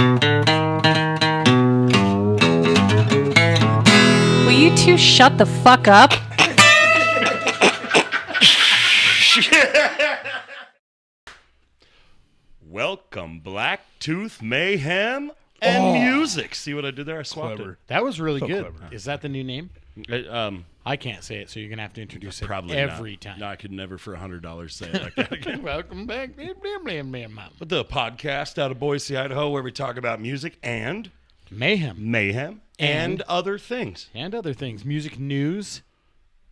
Will you two shut the fuck up? Welcome, Black Tooth Mayhem and Music. See what I did there? I swapped Clever. That was really So good. clever. Is that the new name? it. I can't say it, so you're going to have to introduce it Probably every not. time. No, I could never for $100 say it like that again. Welcome back. Blah, blah, blah, blah, blah. The podcast out of Boise, Idaho, where we talk about music and Mayhem. mayhem and other things. And other things. Music news.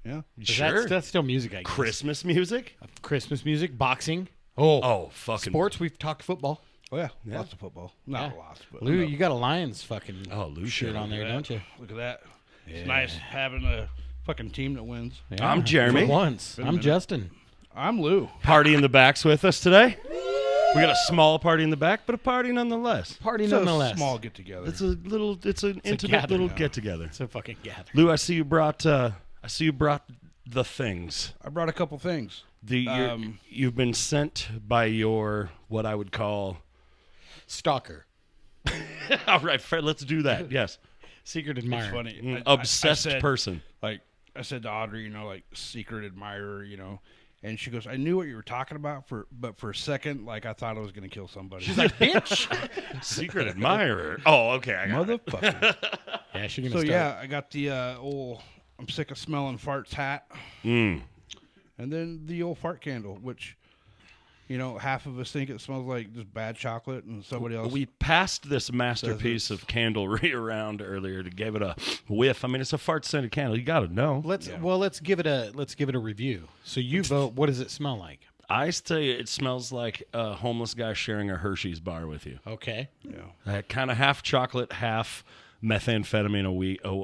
Yeah. Sure. That's still music, I guess. Christmas music. Christmas music. Boxing. Oh, fucking Sports. We've talked football. Oh, yeah. Lots of football. Not Yeah. lots, but. Lou, enough. you got a Lions fucking Lou shirt on there, Look at don't you? that. Look at that. It's nice having a fucking team that wins. Yeah, I'm Jeremy. For once. Been a I'm minute. Justin. I'm Lou. Party in the back's with us today. We got a small party in the back, but a party nonetheless. Party It's nonetheless. a small get together. It's an intimate gathering little now. get together. It's a fucking gather. Lou, I see you brought the things. I brought a couple things. You've been sent by your what I would call. Stalker. All right, Fred, let's do that. Yes, Secret admirer. It's funny. obsessed I said, person. Like I said to Audrey, like secret admirer, and she goes, "I knew what you were talking about, but for a second, like I thought I was gonna kill somebody." She's like, bitch. Secret admirer. Oh, okay, I got it. "Motherfucker!" Yeah, she's going to So start. yeah, I got the old "I'm sick of smelling farts" hat, and then the old fart candle, which half of us think it smells like just bad chocolate, and somebody else. We passed this masterpiece of candlery around earlier to give it a whiff. I mean, it's a fart scented candle. You got to know. Let's give it a review. So you vote. What does it smell like? I tell you, it smells like a homeless guy sharing a Hershey's bar with you. Okay. Kind of half chocolate, half methamphetamine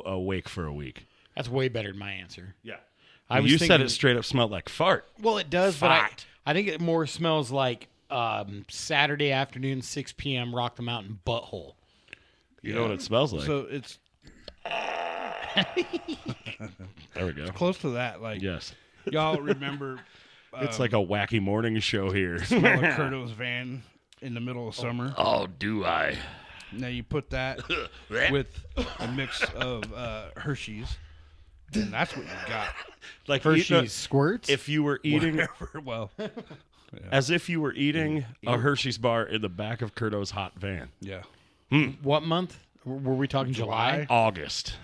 awake for a week. That's way better than my answer. Yeah. Was You said thinking- it straight up smelled like fart. Well, it does, Fart. but I think it more smells like Saturday afternoon, 6 p.m. Rock the Mountain butthole. You know what it smells like. So it's There we go. close to that. Like Yes. y'all remember? It's like a wacky morning show here. smell of Curto's van in the middle of summer. Oh, do I? Now you put that with a mix of Hershey's, and that's what you got. Like Hershey's squirts. If you were eating, Whatever. Well, as if you were eating a Hershey's bar in the back of Curto's hot van. yeah. What month? Were we talking July? August.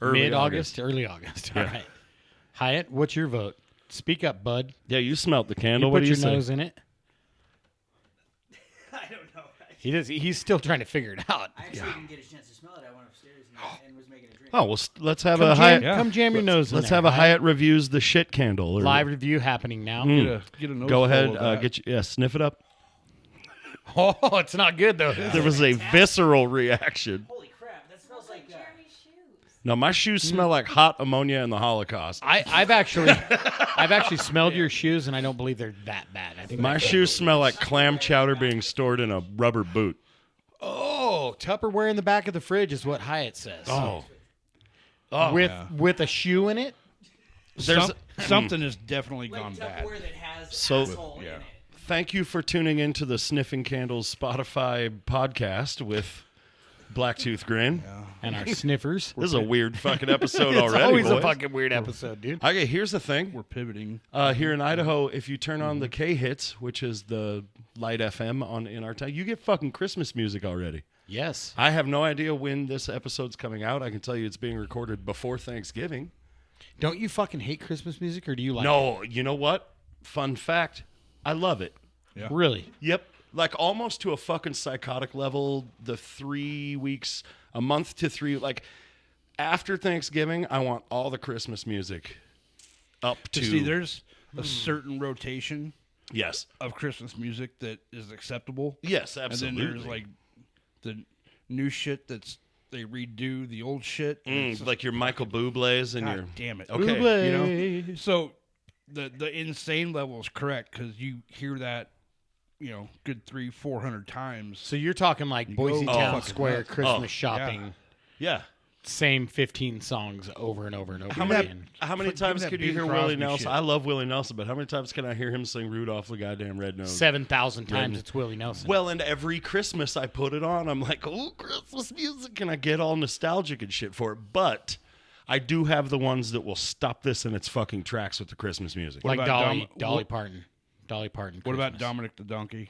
Early Mid-August? Early August. All right. Hyatt, what's your vote? Speak up, bud. Yeah, you smelt the You candle. put What do you your say? nose in it. I don't know. He does. He's still trying to figure it out. I actually didn't get a chance to smell it. I went upstairs and was making a drink. Oh well, let's have Come a jam, Hyatt. come jam your nose in Let's there, have a Hyatt reviews the shit candle. Or, Live review happening now. Get a nose Go full ahead, of that. sniff it up. Oh, it's not good, though. There was a visceral reaction. Holy crap! That smells like Jeremy's shoes. No, my shoes smell like hot ammonia in the Holocaust. I've actually smelled your shoes, and I don't believe they're that bad. I think My shoes smell like clam chowder being stored in a rubber boot. Oh, Tupperware in the back of the fridge is what Hyatt says. Oh, with a shoe in it. there's. Something has definitely gone bad. Tupperware that has So- asshole in it. Thank you for tuning into the Sniffing Candles Spotify podcast with Blacktooth Grin. And our sniffers. This is a weird fucking episode It's already. always a boys. fucking weird episode, dude. Okay, here's the thing. We're pivoting. Here in Idaho, if you turn on the K Hits, which is the light FM in our town, you get fucking Christmas music already. Yes. I have no idea when this episode's coming out. I can tell you it's being recorded before Thanksgiving. Don't you fucking hate Christmas music, or do you like No, you know what? Fun fact, I love it. it? Really? Yep. Like almost to a fucking psychotic level, the 3 weeks, a month to three, like after Thanksgiving, I want all the Christmas music up to. See, there's a certain rotation Yes. of Christmas music that is acceptable. Yes, absolutely. And then there's like the new shit that's they redo the old shit. and it's just- like your Michael Bublé's and God your. damn it. Okay. So the insane level is correct because you hear that, good 300-400 times. So you're talking like Boise go- Town Oh, Square fucking Christmas nuts. shopping. Yeah. same 15 songs over and over and over again. How many Give times that could you Bing hear Crosby Willie Nelson? shit. I love Willie Nelson, but how many times can I hear him sing Rudolph the goddamn Red-Nosed? 7,000 times it's Willie Nelson. Well, and every Christmas I put it on, I'm like, oh, Christmas music, and I get all nostalgic and shit for it. But I do have the ones that will stop this in its fucking tracks with the Christmas music. like about Dolly Parton. Dolly Parton. What about Christmas. Dominic the Donkey?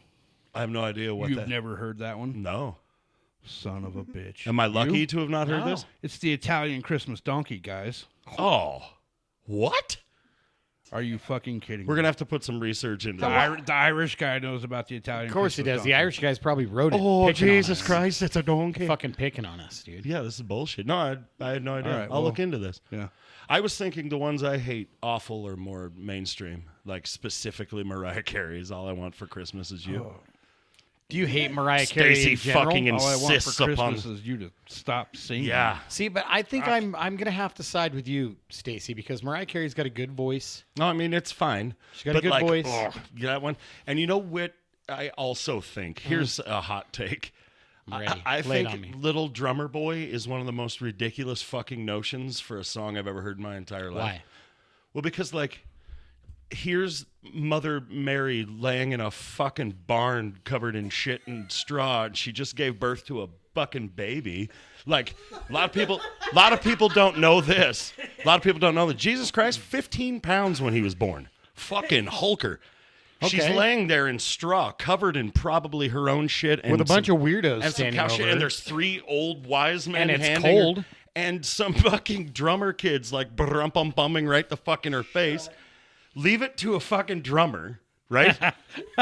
I have no idea what You've that. never heard that one? No. Son of a bitch. Am I lucky You? to have not heard No. this? It's the Italian Christmas donkey, guys. Oh, what? Are you fucking kidding We're me? gonna have to put some research into The, that. the Irish guy knows about the Italian Of course he Christmas does. The donkey. Irish guys probably wrote it. Oh, picking on Jesus us. Christ, it's a donkey. Fucking picking on us, dude. Yeah, this is bullshit. No, I had no idea. All right, I'll well- look into this. Yeah. I was thinking the ones I hate awful or more mainstream, like specifically Mariah Carey is all I want for Christmas is you. Do you hate Mariah Carey Stacey in general? fucking All I want for insists upon. Christmas is you to stop singing. Yeah. See, but I think I'm gonna have to side with you, Stacey, because Mariah Carey's got a good voice. No, I mean it's fine. She's got a But good like, voice. oh, you got one. And you know what? I also think here's a hot take. I'm ready. I Lay it on think me. Little Drummer Boy is one of the most ridiculous fucking notions for a song I've ever heard in my entire life. Why? Well, because like, here's Mother Mary laying in a fucking barn covered in shit and straw, and she just gave birth to a fucking baby. Like, a lot of people don't know this. A lot of people don't know that Jesus Christ, 15 pounds when he was born. Fucking hulker. She's Okay. laying there in straw, covered in probably her own shit, and With a bunch some- of weirdos and some standing cow over shit, her. and there's 3 old wise men And it's handing her- cold. and some fucking drummer kids like bumming right the fuck in her face. Leave it to a fucking drummer, right?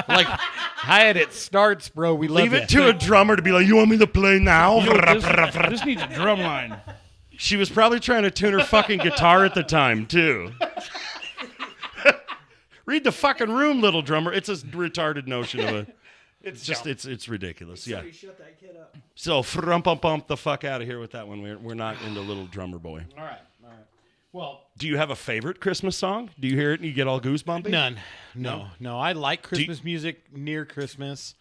Like, Hyatt, it starts, bro. We love leave you. it to a drummer to be like, you want me to play now? You know, this needs a drum line. She was probably trying to tune her fucking guitar at the time, too. Read the fucking room, little drummer. It's a retarded notion of a... It's ridiculous, yeah. Somebody shut that kid up. So, frump the fuck out of here with that one. We're not into Little Drummer Boy. All right. Well, Do you have a favorite Christmas song? Do you hear it and you get all goosebumpy? none. No. I like Christmas music near Christmas,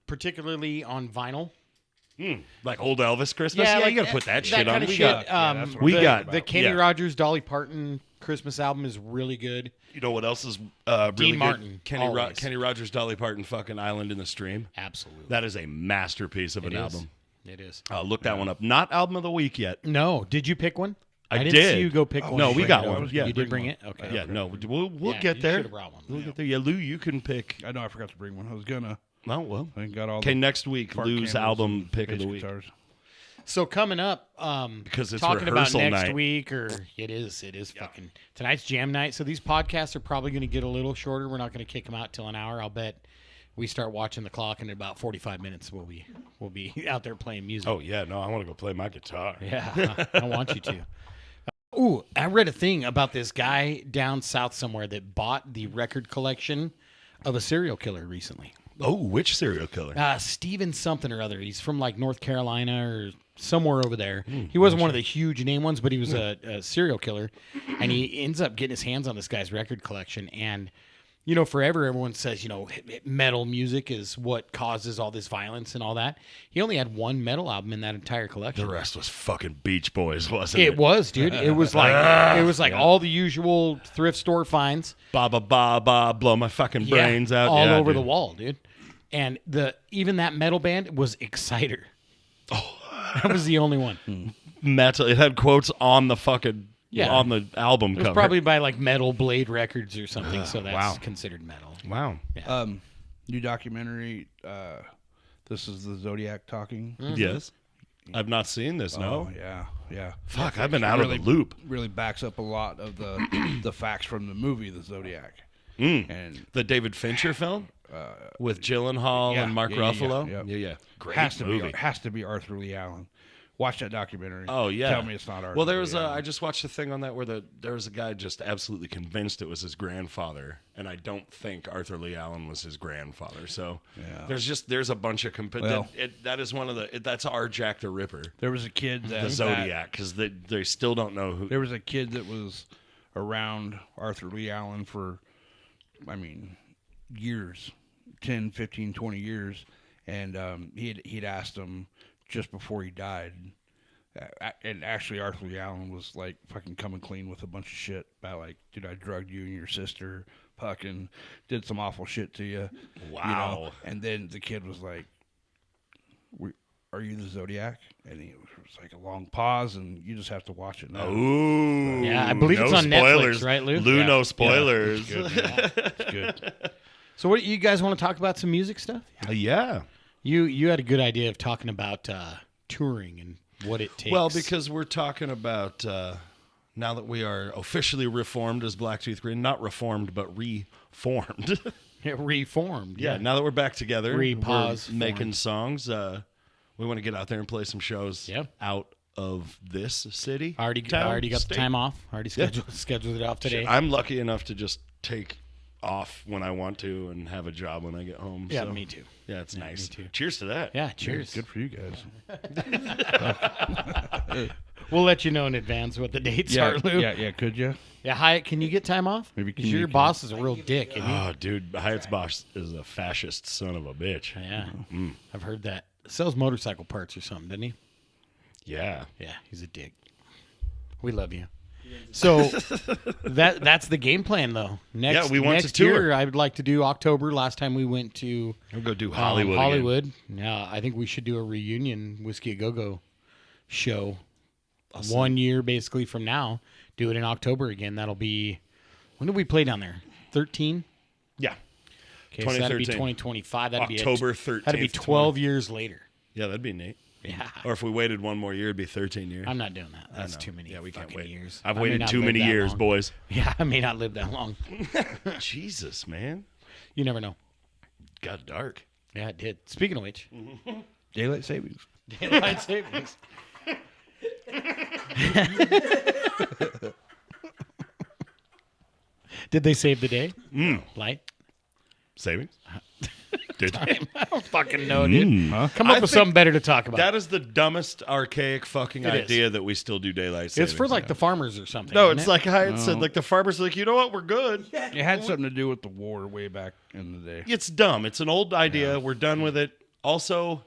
particularly on vinyl. Like old Elvis Christmas? Yeah, like you gotta put that shit kind on. of We shit. got- that's what we I'm got- talking the about. Kenny yeah. Rogers, Dolly Parton Christmas album is really good. You know what else is really Dean good? Martin, always. Kenny Rogers, Dolly Parton, fucking Island in the Stream. Absolutely, That is a masterpiece of an album. It is. Look that one up. Not album of the week yet. No, did you pick one? I didn't did. see you go pick one. no, we Bring got it one. over. Yeah. You did bring it. Okay. Yeah, no, we'll Yeah, get you there. should've brought one. We'll get there. Yeah, Lou, you can pick. I know I forgot to bring one. I was gonna. Oh well. I got all Okay, the next week, fart Lou's candles album and pick of bass the week. guitars. So coming up, Because it's talking about rehearsal next night. week, or it is fucking tonight's jam night. So these podcasts are probably going to get a little shorter. We're not going to kick them out till an hour. I'll bet we start watching the clock, and in about 45 minutes we'll be out there playing music. Oh yeah, no, I want to go play my guitar. Yeah, I want you to. Ooh, I read a thing about this guy down south somewhere that bought the record collection of a serial killer recently. Oh, which serial killer? Steven something or other. He's from like North Carolina or somewhere over there. He wasn't one of the huge name ones, but he was a serial killer. And he ends up getting his hands on this guy's record collection. And, you know, forever everyone says, you know, metal music is what causes all this violence and all that. He only had one metal album in that entire collection. The rest was fucking Beach Boys, wasn't it? It was, dude. It was like all the usual thrift store finds. Ba ba ba ba, blow my fucking brains out. all Yeah, over dude. the wall, dude. And even that metal band was Exciter. Oh, that was the only one. Metal. It had quotes on the fucking Yeah. on the album It was cover. probably by like Metal Blade Records or something, so that's wow. considered metal. Wow. New documentary. This is the Zodiac talking. Yes. I've not seen this. No. Oh, yeah. Fuck, I've been out really, of the loop. Really backs up a lot of the the facts from the movie, The Zodiac. And The David Fincher film with Gyllenhaal yeah, and Mark yeah, yeah, Ruffalo. yeah. Great has movie. to be Arthur Lee Allen. Watch that documentary. Oh yeah. Tell me it's not Arthur. Well, there was Lee a. Allen. I just watched a thing on that where there was a guy just absolutely convinced it was his grandfather, and I don't think Arthur Lee Allen was his grandfather. So there's a bunch of Well- that is one of the that's our Jack the Ripper, There was a kid that the Zodiac, because they still don't know who. There was a kid that was around Arthur Lee Allen for, I mean, years, 10, 15, 20 years. And he'd asked him just before he died, And actually, Arthur Lee Allen was like fucking coming clean with a bunch of shit about like, dude, I drugged you and your sister, fucking did some awful shit to you. Wow. You know? And then the kid was like, "Are you the Zodiac?" And it was like a long pause, and you just have to watch it now. Ooh. Yeah, I believe no it's on spoilers. Netflix, right, Lou? Lou, Yeah. no spoilers. Yeah, it's good, man. It's good. So, what you guys want to talk about? Some music stuff? Yeah. You had a good idea of talking about touring and what it takes. Well, because we're talking about now that we are officially reformed as Blacktooth Green, not reformed, but reformed. it reformed. Yeah, now that we're back together, Repause, we're making songs. We want to get out there and play some shows Yep. out of this city. Already got the time off. Already scheduled it off today. I'm lucky enough to just take off when I want to and have a job when I get home. Yeah, so. me too. Yeah, it's nice. me too. Cheers to that. Yeah, cheers. Good for you guys. We'll let you know in advance what the dates are, Lou. Yeah. Could you? Yeah, Hyatt, can you get time off? Maybe Because you your can. boss is a real dick. Isn't he? Oh, dude, Hyatt's boss is a fascist son of a bitch. Yeah, I've heard that. Sells motorcycle parts or something, doesn't he? Yeah. Yeah, he's a dick. We love you. So that's the game plan, though. Next, we want to next tour. year, I would like to do October. Last time we went to We'll go do Hollywood. again. Hollywood. Yeah, I think we should do a reunion Whiskey a Go Go show. 1 year basically from now. Do it in October again. That'll be when did we play down there? 13. Yeah. Okay, so that'd be 2013. 2025. That'd October be 13th. That'd be 12 years later. Yeah, that'd be neat. Yeah, Or if we waited one more year, it'd be 13 years. I'm not doing that. That's know. too many. Yeah, we can't fucking wait. years. I've I may waited not too live many that years, long. boys. Yeah, I may not live that long. Jesus, man. You never know. Got dark. Yeah, it did. Speaking of which, Daylight savings. daylight savings. Did they save the day? Light? Savings? Did they? I don't fucking know, dude. Huh? Come up I with think something better to talk about. That is the dumbest, archaic fucking It is. idea that we still do daylight savings. It's for like the farmers or something. No, isn't it's it? like I had said, like the farmers are like, you know what, we're good. It had something to do with the war way back in the day. It's dumb. It's an old idea. We're done with it. Also,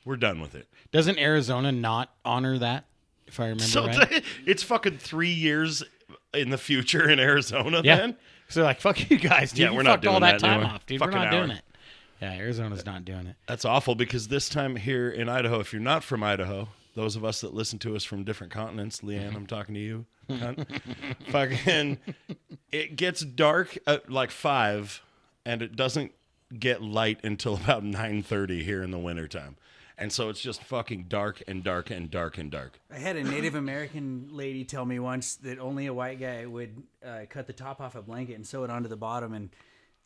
we're done with it. Doesn't Arizona not honor that? If I remember So right. it's fucking 3 years in the future in Arizona Yeah. then? So like, fuck you guys, dude. Yeah, You we're not fucked all doing that that time anymore. off, dude. Fucking We're not hour. doing it. Yeah, Arizona's not doing it. That's awful because this time here in Idaho, if you're not from Idaho, those of us that listen to us from different continents, Leanne, I'm talking to you. cunt. Fucking, it gets dark at like 5, and it doesn't get light until about 9:30 here in the wintertime. And so it's just fucking dark and dark and dark and dark. I had a Native American lady tell me once that only a white guy would cut the top off a blanket and sew it onto the bottom and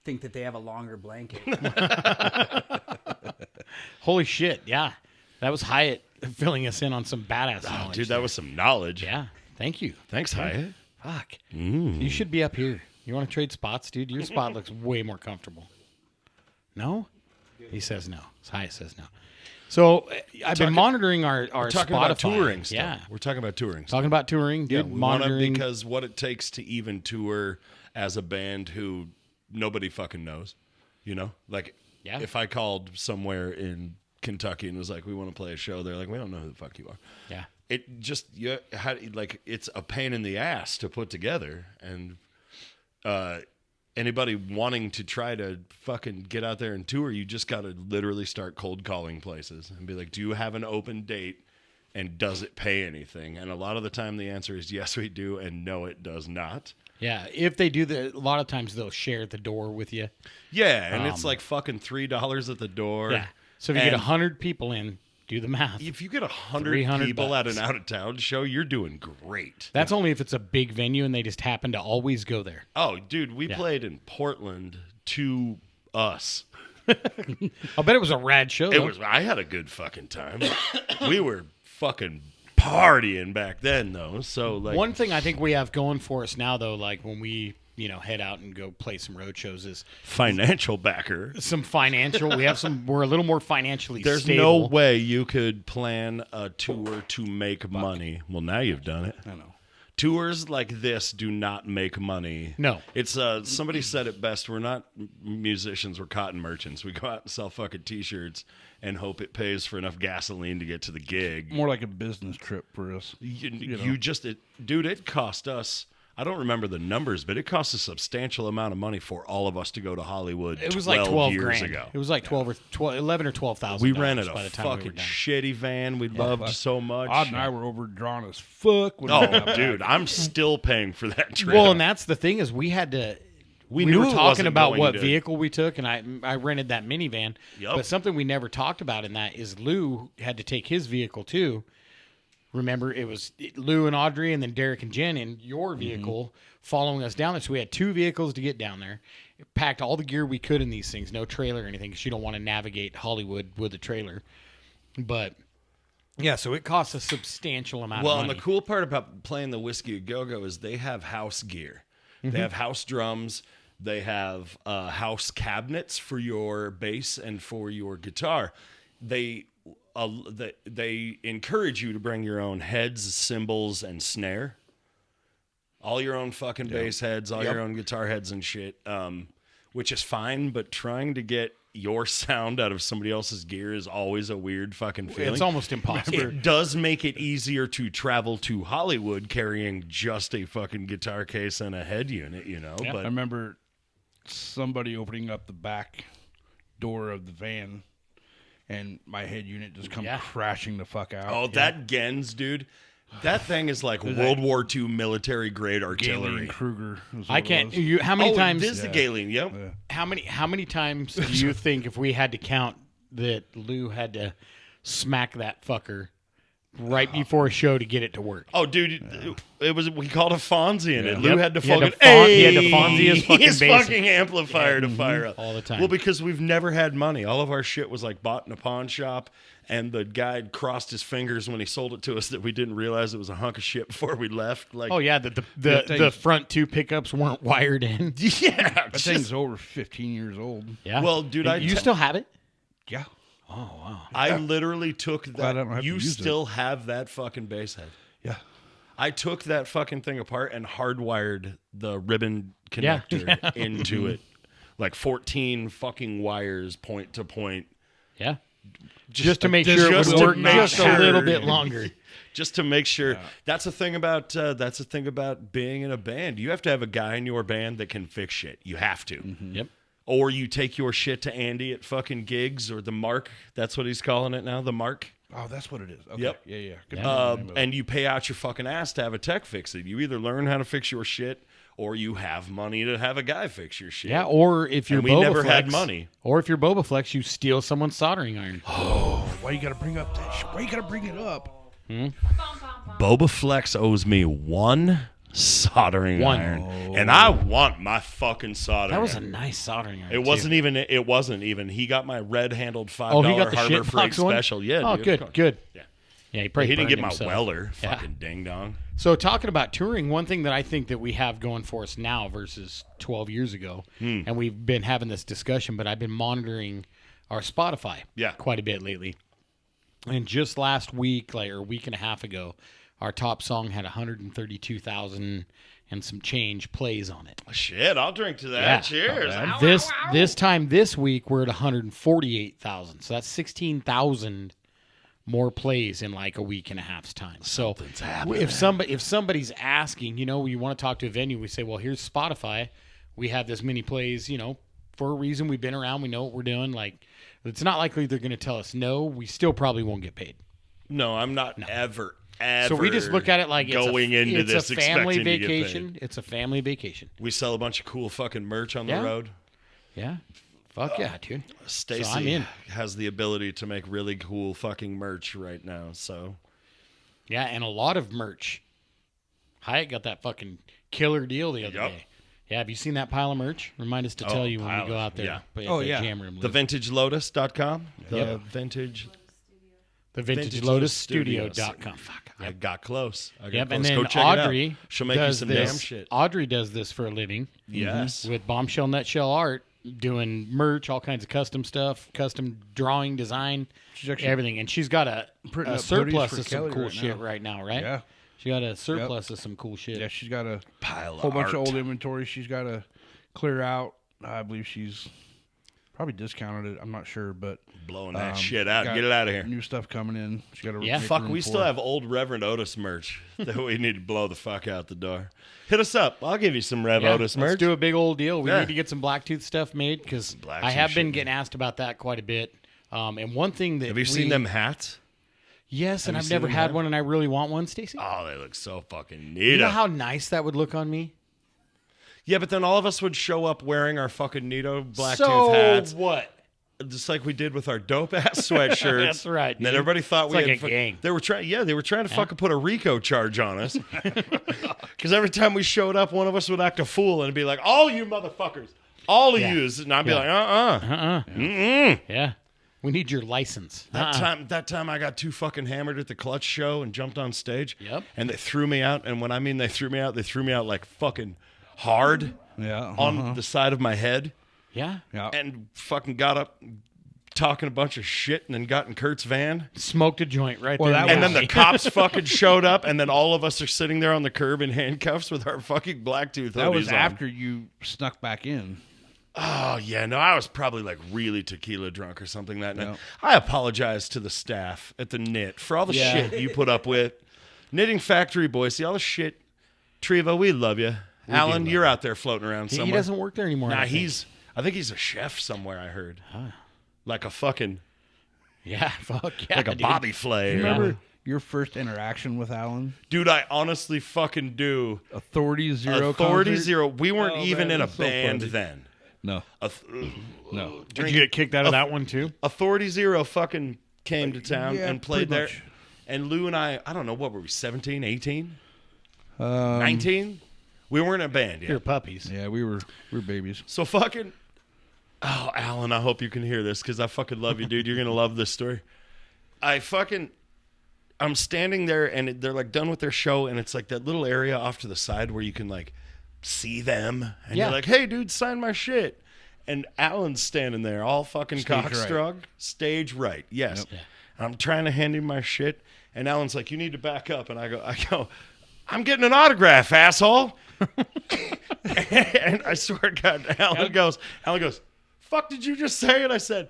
think that they have a longer blanket. Holy shit! Yeah, that was Hyatt filling us in on some badass Oh, knowledge. dude, that was some knowledge. Yeah, thank you. Thanks, Hyatt. Fuck. You should be up here. You want to trade spots, dude? Your spot looks way more comfortable. No? He says no. Hyatt says no. So I've been monitoring our Talking Spotify. about touring stuff. Yeah. We're talking about touring stuff. Talking about touring, Yeah, dude. we wanna, monitoring. because what it takes to even tour as a band who nobody fucking knows, you know? Like, Yeah. if I called somewhere in Kentucky and was like, we want to play a show, they're like, we don't know who the fuck you are. Yeah. It just, like, it's a pain in the ass to put together. And anybody wanting to try to fucking get out there and tour, you just got to literally start cold calling places and be like, do you have an open date? And does it pay anything? And a lot of the time the answer is yes, we do, and no, it does not. Yeah. If they do a lot of times they'll share the door with you. Yeah, and it's like fucking $3 at the door. Yeah. So if you get And 100 people in, do the math. if you get 100 $300 people at bucks. an out-of-town show, you're doing great. That's only if it's a big venue and they just happen to always go there. Oh, dude, we played in Portland to us. I'll bet it was a rad show. It though. was. I had a good fucking time. We were fucking partying back then, though. So like, One thing I think we have going for us now, though, like when we, head out and go play some road shows, is financial backer. some financial. We're a little more financially There's stable. no way you could plan a tour to make money. Well, now you've done it. I know. Tours like this do not make money. No. It's somebody said it best. We're not musicians, we're cotton merchants. We go out and sell fucking t-shirts and hope it pays for enough gasoline to get to the gig. More like a business trip for us. Dude, it cost us, I don't remember the numbers, but it cost a substantial amount of money for all of us to go to Hollywood. It was like 12 years grand. ago. It was like 11 or 12,000. We rented by a the time we were fucking done. shitty van we loved so much. Odd and I were overdrawn as fuck. When we got Oh, back. dude, I'm still paying for that trip. Well, and that's the thing is we had to. We knew were it talking wasn't about going what to- vehicle we took, and I rented that minivan. Yep. But something we never talked about in that is Lou had to take his vehicle too. Remember, it was Lou and Audrey, and then Derek and Jen in your vehicle following us down there. So we had 2 vehicles to get down there. Packed all the gear we could in these things, no trailer or anything, because you don't want to navigate Hollywood with a trailer. But yeah, so it costs a substantial amount Well, of and money. the cool part about playing the Whiskey a Go-Go is they have house gear. They have house drums. They have house cabinets for your bass and for your guitar. They encourage you to bring your own heads, cymbals, and snare. All your own fucking bass heads, all your own guitar heads and shit, which is fine, but trying to get your sound out of somebody else's gear is always a weird fucking feeling. It's almost impossible. It does make it easier to travel to Hollywood carrying just a fucking guitar case and a head unit, you know? I But remember somebody opening up the back door of the van, and my head unit just come crashing the fuck out. oh, that Gens, dude. That thing is like World War II military grade artillery. Galen Kruger. is I what it can't. was. How many times? It is the Galen, yep. How many times do you think if we had to count that Lou had to smack that fucker right before a show to get it to work? Oh, dude, it was we called a Fonzie in it. Lou Yep. had to He had fucking to he had to Fonzie his fucking bass. fucking amplifier to fire up all the time. Well, because we've never had money. All of our shit was like bought in a pawn shop, and the guy crossed his fingers when he sold it to us that we didn't realize it was a hunk of shit before we left. Like, Oh yeah, the front 2 pickups weren't wired in. yeah. That thing's over 15 years old. Yeah. Well, dude, you still have it? Yeah. I literally took Glad I that. don't have to You use still have that fucking bass head. Yeah. I took that fucking thing apart and hardwired the ribbon Yeah. connector into it. Like 14 fucking wires point to point. Yeah. Just to make sure it just would to work make just a little sure. bit longer. Just to make sure. That's the thing about being in a band. You have to have a guy in your band that can fix shit. You have to. Yep. Or you take your shit to Andy at fucking gigs or the Mark. That's what he's calling it now, the Mark. Oh, that's what it is. Okay. Yep. Yeah. Good name of it. And you pay out your fucking ass to have a tech fix it. You either learn how to fix your shit or you have money to have a guy fix your shit. Yeah, or if you're And we Boba never Flex, had money. Or if you're Boba Flex, you steal someone's soldering iron. Why you gotta bring up that shit? Why you gotta bring it up? Boba Flex owes me one soldering One. iron, and I want my fucking soldering. That was a iron. nice soldering iron. It wasn't even. It wasn't even. He got my red-handled $5 Oh, he got the Harbor shit Freight box one? special. Yeah. Oh, dude. good. Yeah. Yeah, he He probably didn't get burned my himself. Weller. Yeah. Fucking ding dong. So talking about touring, one thing that I think that we have going for us now versus 12 years ago, and we've been having this discussion, but I've been monitoring our Spotify quite a bit lately. And just last week, or a week and a half ago, our top song had 132,000 and some change plays on it. Shit, I'll drink to that. Yeah. Cheers. This time this week we're at 148,000. So that's 16,000 more plays in like a week and a half's time. So if somebody's asking, you want to talk to a venue, we say, well, here's Spotify. We have this many plays, for a reason. We've been around. We know what we're doing. Like, it's not likely they're going to tell us no. We still probably won't get paid. No, I'm not ever. So we just look at it like going into it's this a family expecting to get paid. vacation. It's a family vacation. We sell a bunch of cool fucking merch on the road. Yeah. Fuck yeah, dude. Stacy So I'm in. has the ability to make really cool fucking merch right now. So Yeah, and a lot of merch. Hyatt got that fucking killer deal the other Yep. day. Yeah, have you seen that pile of merch? Remind us to tell you when we pile go of- out there. yeah. But Oh, at the yeah. Jam Room. thevintagelotus.com. The Yep. vintage. The Vintage VintageLotusStudio.com. Fuck. I got close. Yep, and then Go check it Audrey out. She'll make you does some this. damn shit. Audrey does this for a living. Yes. With Bombshell Nutshell Art, doing merch, all kinds of custom stuff, custom drawing, design, She's actually everything. And she's got a printing up surplus hoodies for of some Kelly cool right shit now. right now, right? Yeah. She got a surplus of some cool shit. Yeah, she's got a Pile whole of bunch of art. old inventory she's got to clear out. I believe she's probably discounted it. I'm not sure, but Blowing that shit out. got Get it out of here. New stuff coming in. She got to Yeah. Fuck, we still have old Reverend Otis merch that we need to blow the fuck out the door. Hit us up. I'll give you some Rev Otis merch. Let's do a big old deal. We Yeah. need to get some Blacktooth stuff made because Blacktooth I have been shit, getting asked about that quite a bit. And one thing that Have you seen them hats? Yes, and you I've seen never them had have? one, and I really want one, Stacey. Oh, they look so fucking You neat. know how nice that would look on me? Yeah, but then all of us would show up wearing our fucking Nito Blacktooth So hats. what? Just like we did with our dope ass sweatshirts. That's right, And then dude. everybody thought It's we like had a gang. They were trying. Yeah, they were trying to fucking put a RICO charge on us. Because every time we showed up, one of us would act a fool and be like, "All you motherfuckers, all of yous," and I'd be like, Yeah. We need your license. That time I got too fucking hammered at the Clutch show and jumped on stage. Yep. And they threw me out. And when I mean they threw me out like fucking hard on the side of my head. Yeah. Yeah. And fucking got up talking a bunch of shit and then got in Kurt's van. Smoked a joint right Well, there. that And was- then the cops fucking showed up, and then all of us are sitting there on the curb in handcuffs with our fucking Blacktooth hoodies That was on. after you snuck back in. Oh, yeah, no, I was probably like really tequila drunk or something that night. Yeah. I apologize to the staff at the Knit for all the Yeah. shit you put up with. Knitting Factory Boise, all the shit. Treva, we love you. Alan, you're out there floating around He somewhere. doesn't work there anymore. Nah, I think. I think he's a chef somewhere, I heard. Like a fucking, Yeah, fuck yeah. like a dude. Bobby Flay. Remember your first interaction with Alan? Dude, I honestly fucking do. Authority Zero. Authority concert? Zero. We weren't Oh, even man, in a that's so band funny. then. No. No. Did you get kicked out of that one too? Authority Zero fucking came to town yeah, and played pretty there. much. And Lou and I don't know, what were we, 17, 18? 19? We weren't in a band yet. You're puppies. Yeah, we were babies. So fucking, oh, Alan, I hope you can hear this because I fucking love you, dude. You're going to love this story. I'm standing there and they're like done with their show and it's like that little area off to the side where you can like see them. And Yeah. you're like, hey, dude, sign my shit. And Alan's standing there all fucking Stage cockstrung. Stage right, yes. Yep. And I'm trying to hand him my shit. And Alan's like, you need to back up. And I go, I'm getting an autograph, asshole. And I swear to God, Alan goes, fuck did you just say? And I said,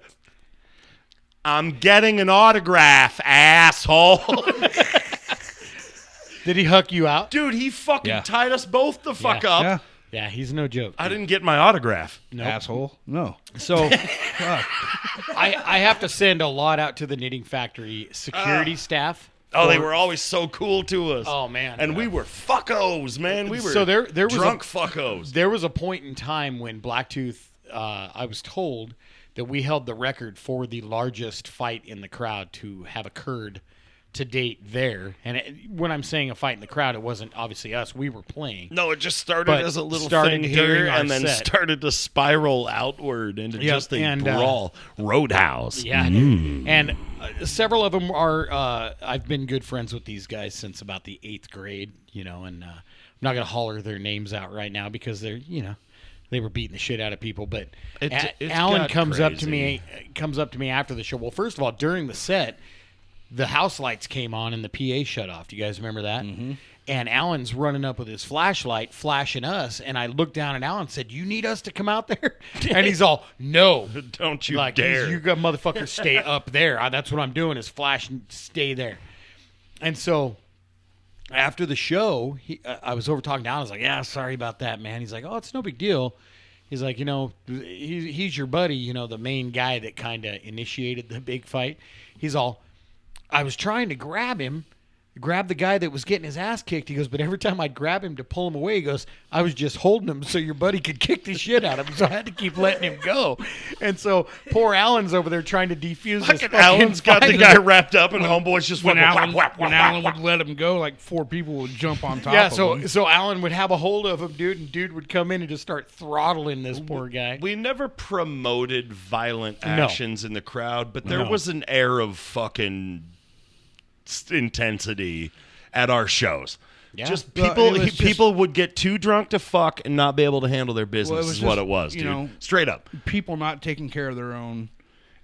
I'm getting an autograph, asshole. Did he huck you out? Dude, he fucking Yeah. tied us both the fuck Yeah. up. Yeah. Yeah, he's no joke. I didn't get my autograph. Nope. Asshole. No. So I have to send a lot out to the Knitting Factory security staff. Oh, they were always so cool to us. Oh, man. And we were fuckos, man. We were So there was drunk fuckos. There was a point in time when Blacktooth, I was told that we held the record for the largest fight in the crowd to have occurred to date there. And when I'm saying a fight in the crowd, it wasn't obviously us. We were playing. No, it just started But as a little started thing during here our and then set. started to spiral outward into Yep, just a and, brawl. Roadhouse. Yeah, dude. And several of them are. I've been good friends with these guys since about the 8th grade, and I'm not gonna holler their names out right now because they're, they were beating the shit out of people. But It's Alan got comes up to crazy. me after the show. Well, first of all, during the set, the house lights came on and the PA shut off. Do you guys remember that? Mm-hmm. And Alan's running up with his flashlight, flashing us. And I looked down at Alan and said, "You need us to come out there?" And he's all, "No, Don't you like dare. you got motherfuckers stay up there. That's what I'm doing is flash and stay there." And so after the show, I was over talking to Alan. I was like, "Yeah, sorry about that, man." He's like, "Oh, it's no big deal." He's like, he's your buddy, the main guy that kind of initiated the big fight. He's all, I was trying to grab the guy that was getting his ass kicked. He goes, but every time I'd grab him to pull him away, he goes, I was just holding him so your buddy could kick the shit out of him. So I had to keep letting him go. And so poor Alan's over there trying to defuse this Fucking Alan's got the fight. guy wrapped up and homeboy's just When fucking Alan would let him go, like 4 people would jump on top Yeah, of him. so Alan would have a hold of him, dude, and dude would come in and just start throttling this poor guy. We never promoted violent actions in the crowd, but there No. was an air of fucking intensity at our shows. Yeah. Just Well, people, it was just- people would get too drunk to fuck and not be able to handle their business. Well, it was is what just, it was, you dude. know, Straight up. People not taking care of their own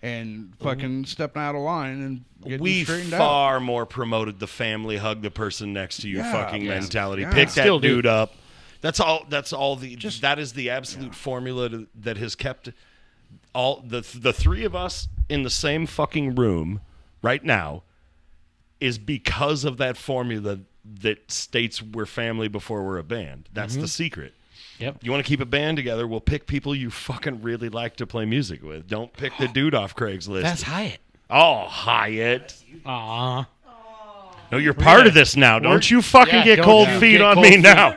and fucking stepping out of line and getting We straightened out. far more promoted the family hug the person next to you Yeah, fucking yeah, mentality. yeah. Pick Still that do. dude up. That's all that is the absolute formula that has kept all the three of us in the same fucking room right now is because of that formula that states we're family before we're a band. That's the secret. Yep. You want to keep a band together, we'll pick people you fucking really like to play music with. Don't pick the dude off Craigslist. That's Hyatt. Oh, Hyatt. Aw. No, you're part of this now. Don't you fucking get don't cold you feet get on cold me feet. now.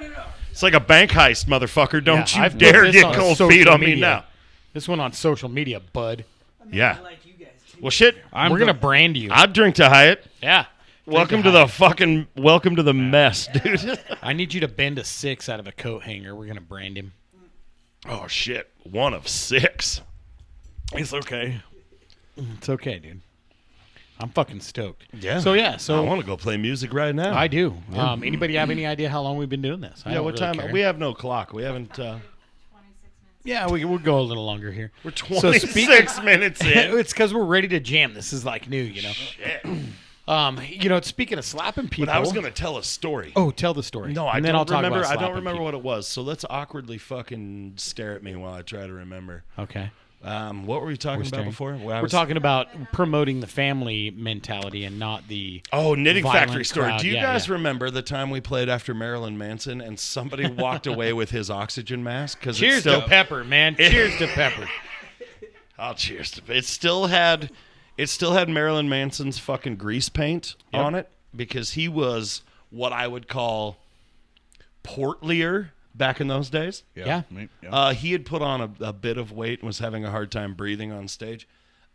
It's like a bank heist, motherfucker. Don't you I've put dare this get on cold social feet on me media. now. This one on social media, bud. Yeah. I like you guys too. Well, shit. We're going to brand you. I'd drink to Hyatt. Yeah. Welcome to the mess, dude. I need you to bend a 6 out of a coat hanger. We're going to brand him. Oh, shit. 1 of 6. It's okay. It's okay, dude. I'm fucking stoked. Yeah. So, yeah. I So, want to go play music right now. I do. Anybody have any idea how long we've been doing this? I Yeah, don't what really time? care. We have no clock. We haven't. Yeah, we'll go a little longer here. We're So 26 minutes in. It's because we're ready to jam. This is like new, you know. Shit. Speaking of slapping people. But I was going to tell a story. Oh, tell the story. No, I and then don't I'll talk remember. about I don't slapping remember people. what it was. So let's awkwardly fucking stare at me while I try to remember. Okay. What were we talking about staring. before? We're talking about promoting the family mentality and not the Knitting violent Factory story. crowd. Do you Yeah, guys yeah. remember the time we played after Marilyn Manson and somebody walked away with his oxygen mask? Because Cheers to Pepper, man. Cheers to Pepper. Oh, cheers to it. Still had Marilyn Manson's fucking grease paint on it because he was what I would call portlier back in those days. Yeah. He had put on a bit of weight and was having a hard time breathing on stage.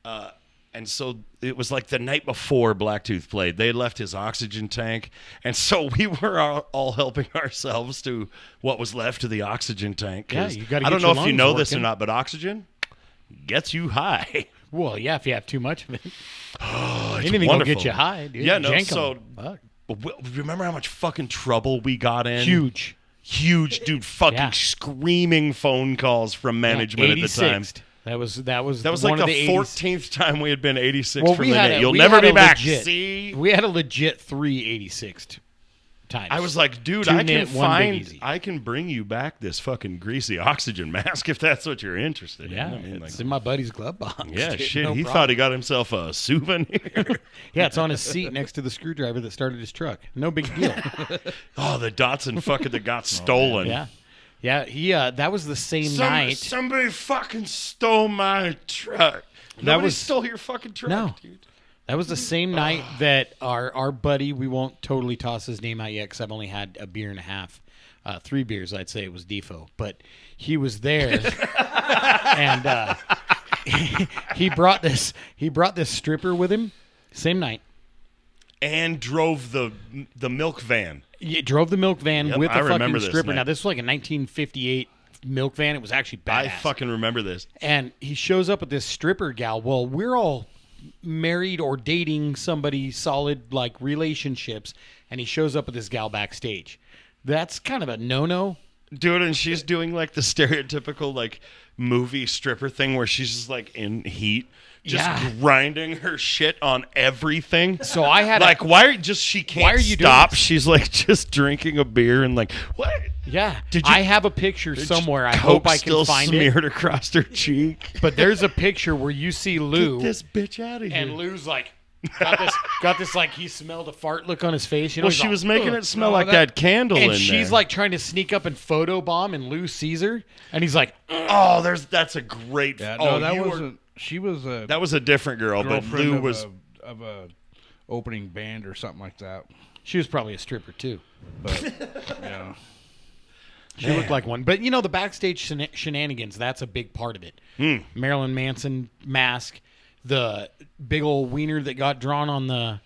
And so it was like the night before Blacktooth played. They had left his oxygen tank. And so we were all helping ourselves to what was left of the oxygen tank. 'Cause Yeah, you gotta I don't get know your if you lungs know this or working. not, but oxygen gets you high. Well, yeah, if you have too much of it. Oh, it's Anything wonderful. will get you high, dude. Yeah, no, Jankum. so Fuck. remember how much fucking trouble we got in? Huge, dude, fucking Yeah. screaming phone calls from management at the time. 86th. That was like one of the 14th time we had been 86 Well, from we the had net. a- You'll we never had be a back. legit- See? We had a legit 386th times. I was like, dude, Two I can knit, one Big Easy. I can bring you back this fucking greasy oxygen mask if that's what you're interested Yeah, in. I mean, it's in my buddy's glove box. yeah, dude. shit. No He problem. thought he got himself a souvenir. Yeah, it's on his seat next to the screwdriver that started his truck. No big deal. Oh, the Datsun fucking that got stolen. Yeah. Yeah, he that was the same night. Somebody fucking stole my truck. Nobody was- stole your fucking truck, No. dude. That was the same night that our buddy, we won't totally toss his name out yet because I've only had a beer and a half. 3 beers, I'd say it was Defo. But he was there. And he brought this stripper with him. Same night. And drove the milk van. He drove the milk van Yep, with I the remember fucking this stripper. night. Now, this was like a 1958 milk van. It was actually badass. I fucking remember this. And he shows up with this stripper gal. Well, we're all married or dating somebody solid, like relationships, and he shows up with this gal backstage. That's kind of a no-no. Dude, and she's doing like the stereotypical like movie stripper thing where she's just like in heat, just Yeah. grinding her shit on everything. So I had like, why are just she can't Why are you doing stop? this? She's like just drinking a beer and like, what? yeah. Did you- I have a picture somewhere. I Coke hope I can still find smeared it. across her cheek. But there's a picture where you see Lou, Get this bitch out of here. and Lou's like got this like he smelled a fart look on his face. You know, well, he's she all, was making "Ugh." it smell like that candle And in she's there. like trying to sneak up and photobomb, and Lou sees her, and he's like, oh, that's a great. Yeah, oh, no, that you were- wasn't. She was a that was a different girl, but girlfriend Lou of was. of a opening band or something like that. she was probably a stripper too. But yeah, She looked like one. But, the backstage shenanigans, that's a big part of it. Marilyn Manson mask, the big old wiener that got drawn on the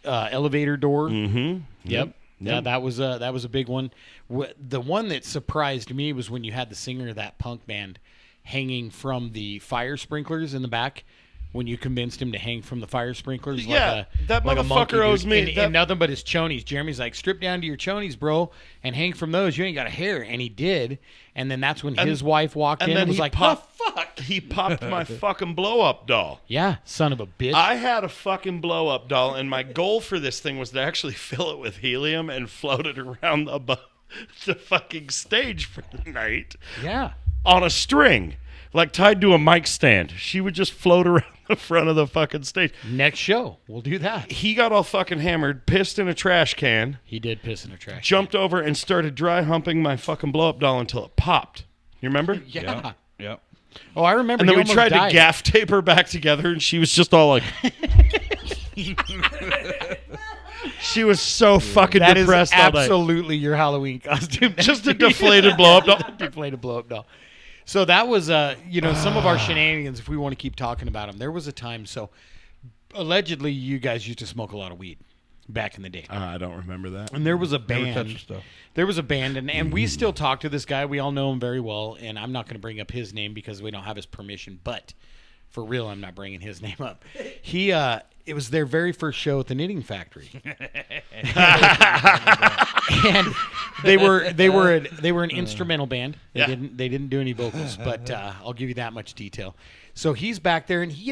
elevator door. Mm-hmm. Yep. Yeah, that was a big one. The one that surprised me was when you had the singer of that punk band hanging from the fire sprinklers in the back when you convinced him to hang from the fire sprinklers. Yeah, that like a monkey, motherfucker owes dude. me. And nothing but his chonies. Jeremy's like, strip down to your chonies, bro, and hang from those. You ain't got a hair. And he did. And then that's when his wife walked in and was like, oh, fuck. He popped my fucking blow-up doll. Yeah, son of a bitch. I had a fucking blow-up doll, and my goal for this thing was to actually fill it with helium and float it around the fucking stage for the night. Yeah. On a string, like tied to a mic stand. She would just float around the front of the fucking stage. Next show, we'll do that. He got all fucking hammered, pissed in a trash can, He did piss in a trash. jumped over and started dry humping my fucking blow-up doll until it popped. You remember? Yeah. Yep. Oh, I remember. And then he we almost tried died. to gaff tape her back together, and she was just all like... She was so fucking That is depressed all day. absolutely your Halloween costume. Just a deflated blow-up doll. Deflated blow-up doll. So that was, some of our shenanigans, if we want to keep talking about them. There was a time, so allegedly you guys used to smoke a lot of weed back in the day. I don't remember that. And there was a Never touch band. the stuff. There was a band, and we still talk to this guy. We all know him very well, and I'm not going to bring up his name because we don't have his permission. But for real, I'm not bringing his name up. It was their very first show at the Knitting Factory, and they were an instrumental band. They didn't do any vocals, but I'll give you that much detail. So he's back there, and he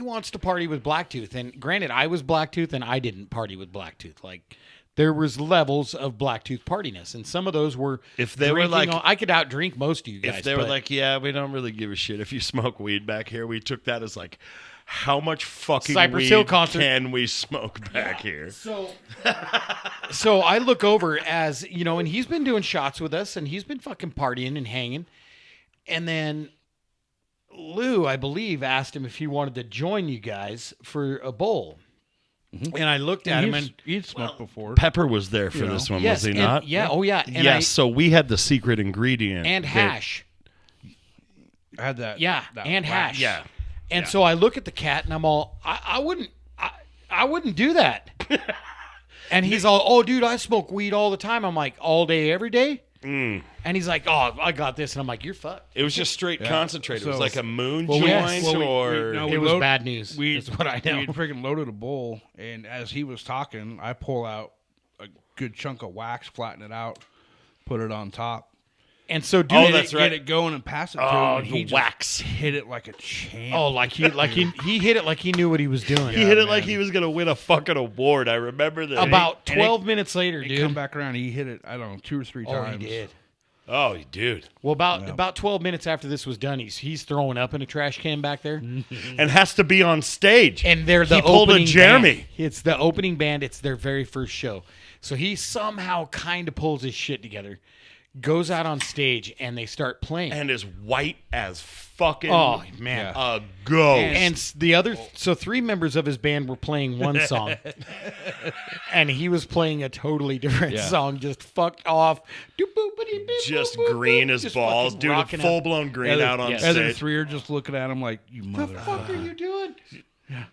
wants to party with Blacktooth. And granted, I was Blacktooth, and I didn't party with Blacktooth. Like, there was levels of Blacktooth partiness, and some of those were If they were drinking like- I could outdrink most of you guys. If they were but- like, yeah, we don't really give a shit if you smoke weed back here, we took that as like, how much fucking Cypress weed Hill concert. can we smoke back here? So I look over as, and he's been doing shots with us, and he's been fucking partying and hanging. And then Lou, I believe, asked him if he wanted to join you guys for a bowl. Mm-hmm. And I looked at him, and he'd smoked before. Pepper was there for this one, yes, was he and- not? yeah, oh yeah, and yes, so we had the secret ingredient. and that- hash, I had that. yeah, that and whack. hash, yeah. And so I look at the cat, and I'm all, I wouldn't do that. And he's all, oh, dude, I smoke weed all the time. I'm like, all day, every day? And he's like, oh, I got this. And I'm like, you're fucked. It was just straight concentrated. It was So- like a moon Well, joint yes. Well, or... no, It was bad news. We That's what I know. We freaking loaded a bowl, and as he was talking, I pull out a good chunk of wax, flatten it out, put it on top. And so, dude, Oh, Get that's it, right. Get it going and pass it to him. Oh, And the he just wax. hit it like a champ. oh, like he hit it like he knew what he was doing. He hit it like he was going to win a fucking award. I remember that. About And it- 12 minutes later, He dude. come back around. He hit it. I don't know, 2 or 3 Oh, times. he did. Oh, dude. Well, about 12 minutes after this was done, he's throwing up in a trash can back there. And has to be on stage. And they're the He pulled a opening Jeremy. band. It's the opening band. It's their very first show. So he somehow kind of pulls his shit together, goes out on stage, and they start playing. And is white as fucking oh, man. a ghost. And the other, so 3 members of his band were playing one song, and he was playing a totally different song, just fucked off, just green as Just balls. fucking Dude, rocking full blown green out on yes. The other stage. 3 are just looking at him like, you What the fuck are motherfucker. you doing?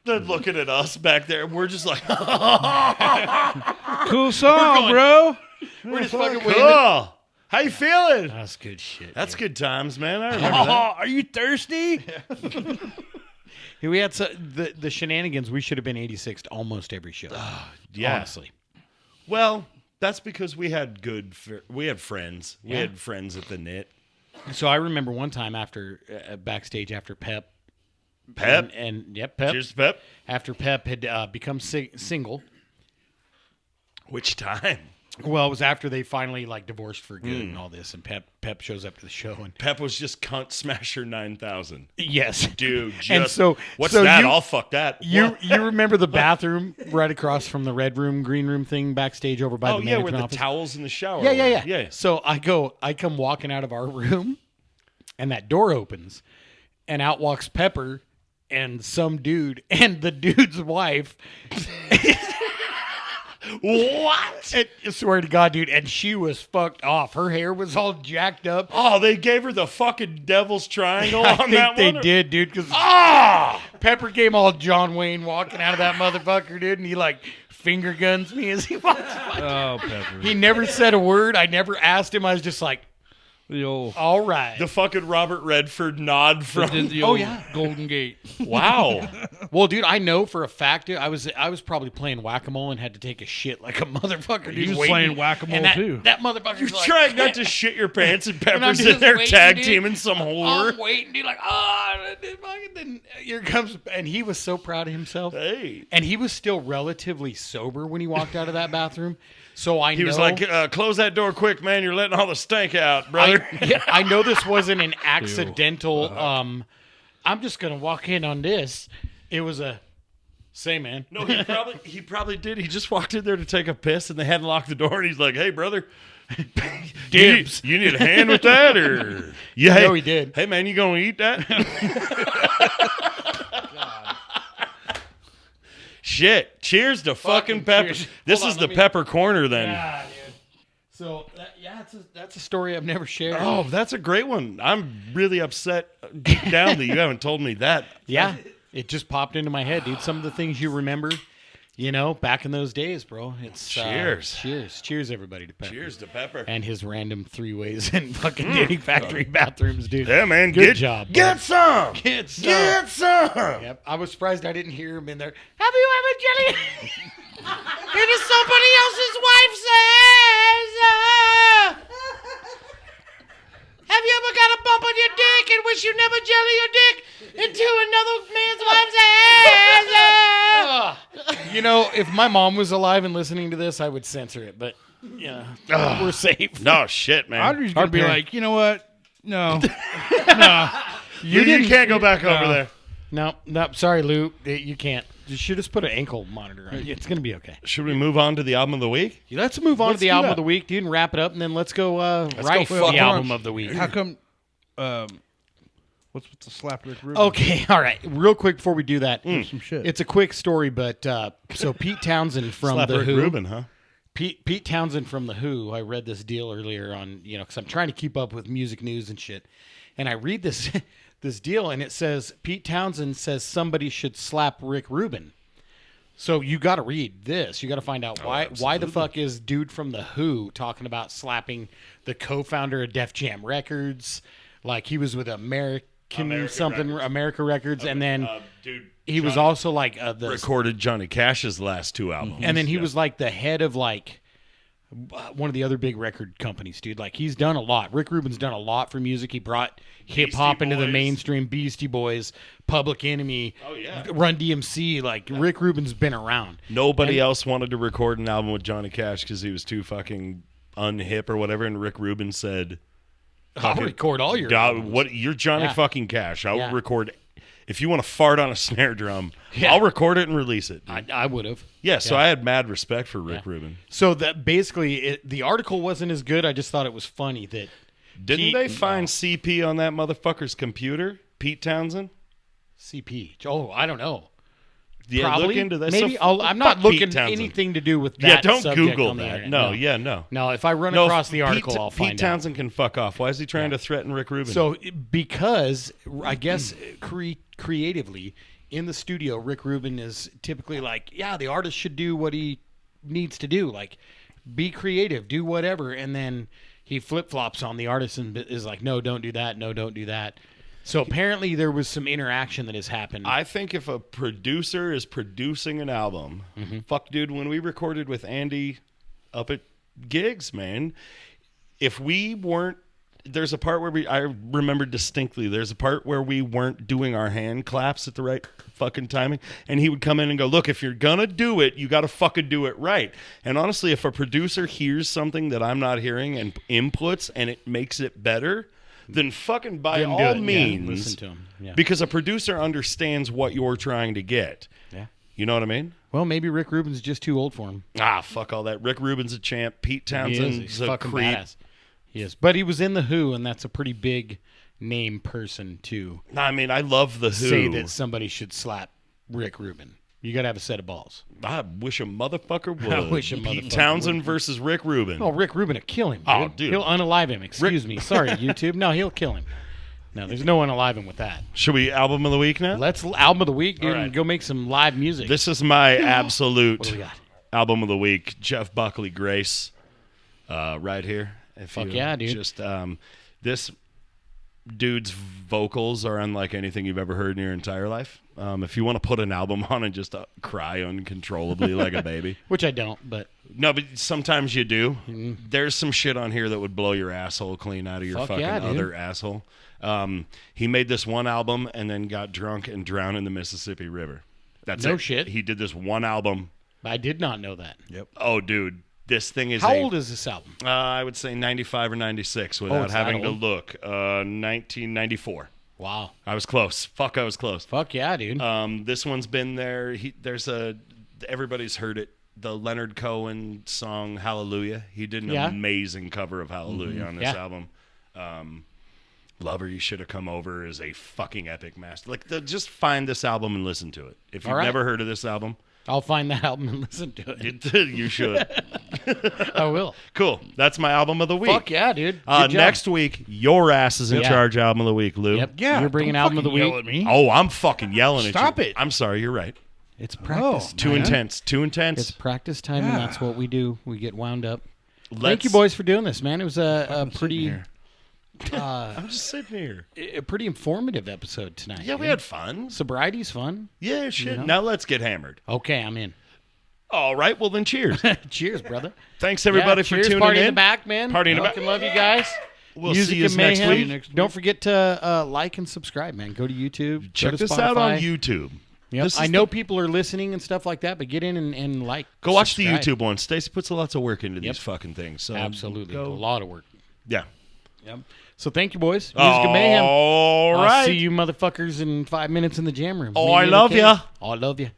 They're looking at us back there. And we're just like, Cool song, bro. We're just fucking waving. cool. How you feeling? That's good shit. That's good times, man. I remember that. Are you thirsty? We had the shenanigans. We should have been 86 to almost every show. Yeah. Honestly. Well, that's because we had we had friends. We Yeah. had friends at the knit. So I remember one time after backstage after Pep. Pep. And yep, Pep. Cheers, Pep. After Pep had become single. Which time? Well, it was after they finally divorced for good and all this, and Pep shows up to the show and Pep was just cunt smasher 9000. yes, Dude, just, And so- what's so that? you- I'll fuck that. You What? you remember the bathroom right across from the red room, green room thing backstage over by Oh the yeah, management with the office? towels in the shower. Yeah. So I come walking out of our room, and that door opens, and out walks Pepper and some dude, and the dude's wife. What? And, I swear to God, dude, and she was fucked off. Her hair was all jacked up. Oh, they gave her the fucking devil's triangle I on think that they one. did, dude, because Ah! Pepper came all John Wayne walking out of that motherfucker, dude, and he finger guns me as he walks by. Oh, Pepper. He never said a word. I never asked him. I was just like, The old All right. The fucking Robert Redford nod from. did the Oh, old yeah. Golden Gate. Wow. Well, dude, I know for a fact, dude, I was probably playing whack-a-mole and had to take a shit like a motherfucker. He dude, was waiting. playing whack-a-mole, And too. That motherfucker's You're like, trying not to shit your pants and And I'm Pepper's in just there waiting, tag dude. teaming some whore. I'm waiting, dude, like, then here comes, and he was so proud of himself. Hey. And he was still relatively sober when he walked out of that bathroom. So I know. He was like, close that door quick, man. You're letting all the stank out, brother. I know this wasn't an accidental, I'm just going to walk in on this. It was a, say, man. No, he probably did. He just walked in there to take a piss, and they hadn't locked the door, and he's like, hey, brother. Dibs. You need a hand with that? Or yeah, hey, know he did. Hey, man, you going to eat that? Shit. Cheers to fucking Pepper. cheers. This Hold is on, the let me- Pepper Corner then. Yeah, dude. So, that's a story I've never shared. Oh, that's a great one. I'm really upset deep down that you haven't told me that. Yeah, it just popped into my head, dude. Some of the things you remember, back in those days, bro. It's Cheers. cheers, everybody to Pepper. Cheers to Pepper. And his random 3-ways in fucking Knitting Factory bathrooms, dude. Yeah, man. Good job, bro. Get some. Get some. Get some. Yep, I was surprised I didn't hear him in there. Have you ever jelly? It is somebody else's wife's ass. Have you ever got a bump on your dick and wish you never jelly your dick into another man's wife's ass? If my mom was alive and listening to this, I would censor it, but we're safe. No shit, man. Audrey's going to be parent. like, you know what? No. No. You can't go back over there. No, sorry, Lou. You can't. You should just put an ankle monitor on. It's going to be okay. Should we move on to the album of the week? Let's move on Let's to the do album that. of the week, dude, and wrap it up, and then let's go write go fuck the album orange. of the week. How come, what's with the slap Rick Rubin? Okay, all right. Real quick before we do that, Some shit. it's a quick story, but so Pete Townsend from Slap the Rick Who. Rubin, huh? Pete Townsend from the Who. I read this deal earlier on, because I'm trying to keep up with music news and shit, and I read this this deal, and it says Pete Townsend says somebody should slap Rick Rubin. So you got to read this. You got to find out why the fuck is dude from the Who talking about slapping the co-founder of Def Jam Records? Like he was with America Records, and then dude, he was also like the recorded Johnny Cash's last 2 albums, and then he was like the head of like one of the other big record companies, dude. Like he's done a lot. Rick Rubin's done a lot for music. He brought hip hop into the Boys. mainstream. Beastie Boys, Public Enemy, Oh, yeah. Run DMC. Like Rick Rubin's been around. Nobody else wanted to record an album with Johnny Cash because he was too fucking unhip or whatever. And Rick Rubin said, I'll record all your albums. "What? You're Johnny Yeah. fucking Cash. I'll Yeah. record. If you want to fart on a snare drum, Yeah. I'll record it and release it." dude." I would have. Yeah, so I had mad respect for Rick Yeah. Rubin. So that basically, the article wasn't as good. I just thought it was funny that Didn't Pete- they find CP on that motherfucker's computer? Pete Townsend? CP. Oh, I don't know. Yeah, Probably. look into that. Maybe So, I'm not fuck looking Pete Townsend. anything to do with that. Yeah, don't subject Google on the that. internet. No, yeah, no. No, if I run No, across the article, I'll find Pete Townsend can fuck off. Why is he trying to threaten Rick Rubin? out. So because I guess creatively in the studio, Rick Rubin is typically like, yeah, the artist should do what he needs to do, like be creative, do whatever, and then he flip flops on the artist and is like, no, don't do that, no, don't do that. So apparently there was some interaction that has happened. I think if a producer is producing an album, fuck, dude, when we recorded with Andy up at gigs, man, if we weren't, there's a part where I remember distinctly, there's a part where we weren't doing our hand claps at the right fucking timing. And he would come in and go, look, if you're gonna do it, you gotta fucking do it right. And honestly, if a producer hears something that I'm not hearing and inputs and it makes it better, then fucking by Then do all it. Yeah, means, listen to him. Yeah. because a producer understands what you're trying to get. Yeah. You know what I mean? Well, maybe Rick Rubin's just too old for him. Ah, fuck all that. Rick Rubin's a champ. Pete He is. Townsend's He's a fucking creep. badass. He is. But he was in the Who, and that's a pretty big name person to Nah, I mean, I love the Who. say that somebody should slap Rick Rubin. You got to have a set of balls. I wish a motherfucker would. I wish a Pete motherfucker Townsend versus Rick Rubin. Oh, Rick Rubin will kill him. Dude. Oh, dude. He'll unalive him. Excuse me. Sorry, YouTube. No, he'll kill him. No, there's no unaliving with that. Should we album of the week now? Let's album of the week, dude, All right. and go make some live music. This is my What absolute do we got? album of the week. Jeff Buckley Grace, right here. If Fuck you yeah, dude. Just This dude's vocals are unlike anything you've ever heard in your entire life. If you want to put an album on and just cry uncontrollably like a baby. Which I don't, but No, but sometimes you do. There's some shit on here that would blow your asshole clean out of your Fuck fucking yeah, dude. other asshole. He made this one album and then got drunk and drowned in the Mississippi River. That's No it. shit. He did this one album. I did not know that. Yep. Oh, dude. This thing is How old is this album? I would say 95 or 96 without it's that having to old? look. 1994. Wow. I was close. Fuck, I was close. Fuck yeah, dude. This one's been there. Everybody's heard it. The Leonard Cohen song Hallelujah. He did an Yeah. amazing cover of Hallelujah on this Yeah. album. Lover, You Should Have Come Over is a fucking epic master. Just find this album and listen to it. If you've All right. never heard of this album, I'll find that album and listen to it. you should. I will. Cool. That's my album of the week. Fuck yeah, dude. Good job. Next week, your ass is in Yeah. charge album of the week, Lou. Yep. Yeah. You're bringing don't album of the fucking week. yell at me. Oh, I'm fucking yelling at you. Stop it. I'm sorry. You're right. It's practice. Too man. intense. Too intense. It's practice time, and that's what we do. We get wound up. Thank Let's- you, boys, for doing this, man. It was a sitting pretty, here. I'm just sitting here. a pretty informative episode tonight. Yeah, we dude. had fun. Sobriety's fun. Yeah, shit. know? Now let's get hammered. Okay, I'm in. All right. Well, then cheers. Cheers, brother. Thanks, everybody, Yeah, for cheers, tuning party in. in the back, man. Party in the back. Fucking love you guys. We'll Music see you and next Mayhem. week. Don't forget to like and subscribe, man. Go to YouTube. Check go to this out on Spotify. YouTube. Yep. This is I know people are listening and stuff like that, but get in and like. Go watch the subscribe. YouTube one. Stacey puts lots of work into Yep. these fucking things. So Absolutely. go- A lot of work. Yeah. Yep. So thank you, boys. Music and Mayhem. All I'll right. see you motherfuckers in 5 minutes in the jam room. Oh, Meet I me in love the cave. ya. Oh, I love you.